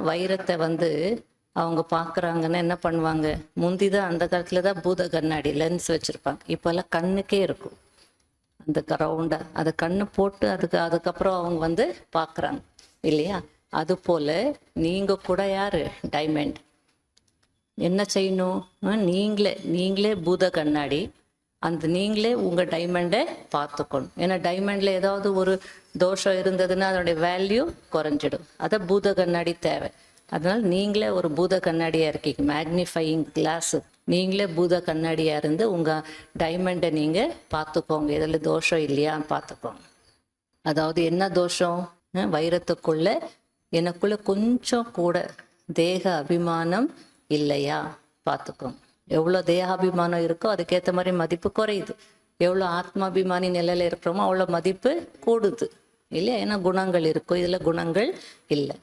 வைரத்தை வந்து அவங்க பார்க்குறாங்கன்னா என்ன பண்ணுவாங்க, முந்தி தான் அந்த காலத்தில் தான் பூத கண்ணாடி லென்ஸ் வச்சுருப்பாங்க. இப்போல்லாம் கண்ணுக்கே இருக்கும் அந்த ரவுண்டாக, அதை கண்ணு போட்டு அதுக்கப்புறம் அவங்க வந்து பார்க்குறாங்க இல்லையா? அதுபோல் நீங்கள் கூட யார் டைமண்ட் என்ன செய்யணும், நீங்களே பூத கண்ணாடி, அந்த நீங்களே உங்கள் டைமண்டை பார்த்துக்கணும். ஏன்னா டைமண்டில் ஏதாவது ஒரு தோஷம் இருந்ததுன்னா அதனுடைய வேல்யூ குறைஞ்சிடும். அதை பூத கண்ணாடி தேவை. அதனால் நீங்களே ஒரு பூத கண்ணாடியாக இருக்கீங்க, மேக்னிஃபையிங் கிளாஸு. நீங்களே பூத கண்ணாடியாக இருந்து உங்கள் டைமண்டை நீங்கள் பார்த்துக்கோங்க, இதில் தோஷம் இல்லையான்னு பார்த்துக்கோங்க. அதாவது என்ன தோஷம், வைரத்துக்குள்ளே எனக்குள்ளே கொஞ்சம் கூட தேக அபிமானம் இல்லையா பார்த்துக்கோங்க. எவ்வளோ தேகாபிமானம் இருக்கோ அதுக்கேற்ற மாதிரி மதிப்பு குறையுது. எவ்வளோ ஆத்மாபிமானி நிலையில் இருக்கிறோமோ அவ்வளோ மதிப்பு கூடுது இல்லையா? ஏன்னா குணங்கள் இருக்கும், இதில் குணங்கள் இல்லை.